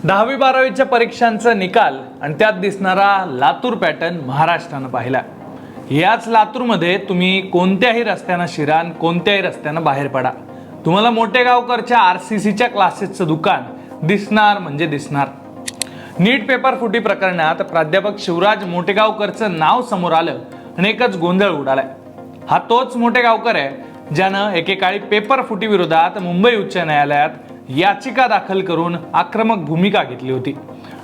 10वी 12वीच्या परीक्षांचा निकाल आणि त्यात दिसणारा लातूर पॅटर्न महाराष्ट्रानं पाहिला। याच लातूरमध्ये तुम्ही कोणत्याही रस्त्यानं शिरा आणि कोणत्याही रस्त्यानं बाहेर पडा, तुम्हाला मोठेगावकरच्या आरसीसीच्या क्लासेसचं दुकान दिसणार म्हणजे दिसणार। नीट पेपर फुटी प्रकरणात प्राध्यापक शिवराज मोटेगावकरचं नाव समोर आलं आणि एकच गोंधळ उडालाय। हा तोच मोटेगावकर आहे ज्यानं एकेकाळी पेपर फुटी विरोधात मुंबई उच्च न्यायालयात याचिका दाखल करून आक्रमक भूमिका घेतली होती।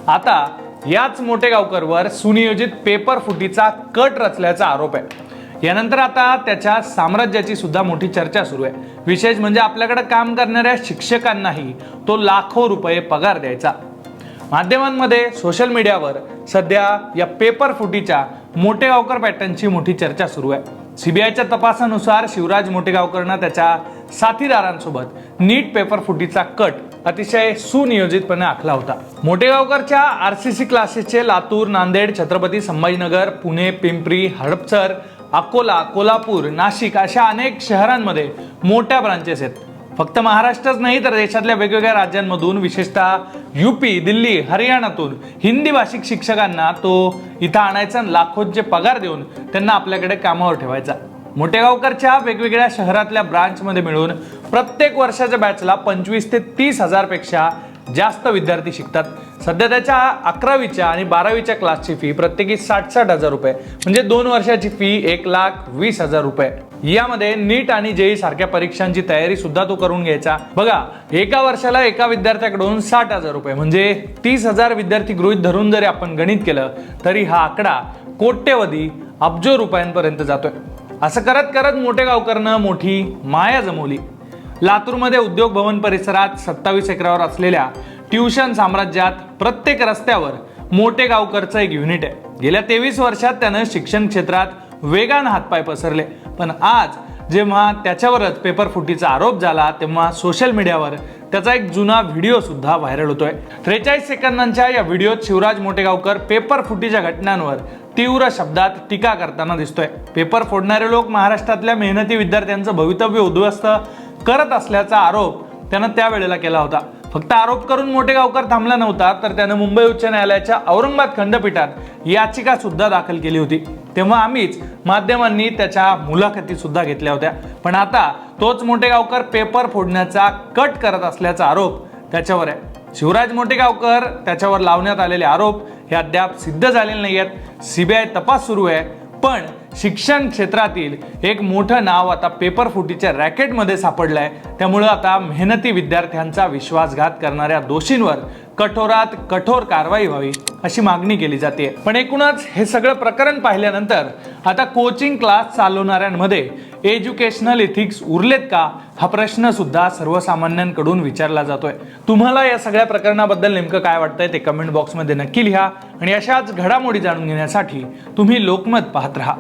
आता याच मोटेगावकरवर सुनियोजित पेपर फुटीचा कट रचल्याचा आरोप आहे। यानंतर आता त्याच्या साम्राज्याची सुद्धा मोठी चर्चा सुरू आहे। विशेष म्हणजे आपल्याकडे काम करणाऱ्या शिक्षकांनाही तो लाखो रुपये पगार द्यायचा। माध्यमांमध्ये सोशल मीडियावर सध्या या पेपर फुटीच्या मोटेगावकर पॅटर्नची मोठी चर्चा सुरू आहे। सीबीआयच्या तपासानुसार शिवराज मोटेगावकरनं त्याच्या साथीदारांसोबत नीट पेपर फुटीचा कट अतिशय सुनियोजितपणे आखला होता। मोटेगावकरच्या आरसीसी क्लासेसचे लातूर, नांदेड, छत्रपती संभाजीनगर, पुणे, पिंपरी, हडपसर, अकोला, कोल्हापूर, नाशिक अशा अनेक शहरांमध्ये मोठ्या ब्रांचेस आहेत। फक्त महाराष्ट्रच नाही तर देशातल्या वेगवेगळ्या राज्यांमधून, विशेषतः यूपी, दिल्ली, हरियाणातून हिंदी भाषिक शिक्षकांना तो इथं आणायचा, लाखोंचे पगार देऊन त्यांना आपल्याकडे कामावर ठेवायचा। मोटेगावकरच्या वेगवेगळ्या शहरातल्या ब्रांचमध्ये मिळून प्रत्येक वर्षाच्या बॅचला 25 ते 30 हजार पेक्षा जास्त विद्यार्थी शिकतात। सध्या त्याच्या 11वीच्या आणि 12वीच्या क्लासची फी प्रत्येकी 60-60 हजार रुपये, म्हणजे 2 वर्षाची फी 1,20,000 रुपये। यामध्ये नीट आणि जेई सारख्या परीक्षांची तयारी सुद्धा तो करून घ्यायचा। बघा, एका वर्षाला एका विद्यार्थ्याकडून 60 हजार रुपये म्हणजे 30 हजार विद्यार्थी गृहीत धरून जरी आपण गणित केलं तरी हा आकडा कोट्यवधी अब्जो रुपयांपर्यंत जातोय। असं करत करत मोटेगावकरनं मोठी माया जमवली। लातूरमध्ये उद्योग भवन परिसरात 27 एकरावर असलेल्या ट्युशन साम्राज्यात प्रत्येक रस्त्यावर मोटेगावकरचं एक युनिट आहे। गेल्या 23 वर्षात त्यानं शिक्षण क्षेत्रात वेगानं हातपाय पसरले, पण आज जेव्हा त्याच्यावरच पेपर फुटीचा आरोप झाला तेव्हा सोशल मीडियावर त्याचा एक जुना व्हिडिओ सुद्धा व्हायरल होतोय। 43 सेकंदांच्या या व्हिडिओत शिवराज मोटेगावकर पेपर फुटीच्या घटनांवर तीव्र शब्दात टीका करताना दिसतोय। पेपर फोडणारे लोक महाराष्ट्रातल्या मेहनती विद्यार्थ्यांचं भवितव्य उद्ध्वस्त करत असल्याचा आरोप त्यानं त्यावेळेला केला होता। फक्त आरोप करून मोटेगावकर थांबला नव्हता, तर त्यानं मुंबई उच्च न्यायालयाच्या औरंगाबाद खंडपीठात याचिका सुद्धा दाखल केली होती। तेव्हा आम्हीच माध्यमांनी त्याच्या मुलाखती सुद्धा घेतल्या होत्या। पण आता तोच मोटेगावकर पेपर फोडण्याचा कट करत असल्याचा आरोप त्याच्यावर आहे। शिवराज मोटेगावकर त्याच्यावर लावण्यात आलेले आरोप हे अद्याप सिद्ध झालेले नाही आहेत। सीबीआय तपास सुरू आहे, पण शिक्षण क्षेत्रातील एक मोठं नाव आता पेपर फुटीच्या रॅकेटमध्ये सापडलंय। त्यामुळे आता मेहनती विद्यार्थ्यांचा विश्वासघात करणाऱ्या दोषींवर कठोरात कठोर कारवाई व्हावी अशी मागणी केली जाते। पण एकूणच हे सगळं प्रकरण पाहिल्यानंतर आता कोचिंग क्लास चालवणाऱ्यांमध्ये एज्युकेशनल एथिक्स उरलेत का हा प्रश्न सुद्धा सर्वसामान्यांकडून विचारला जातोय। तुम्हाला या सगळ्या प्रकरणाबद्दल नेमकं काय वाटतंय ते कमेंट बॉक्समध्ये नक्की लिहा आणि अशाच घडामोडी जाणून घेण्यासाठी तुम्ही लोकमत पाहत राहा।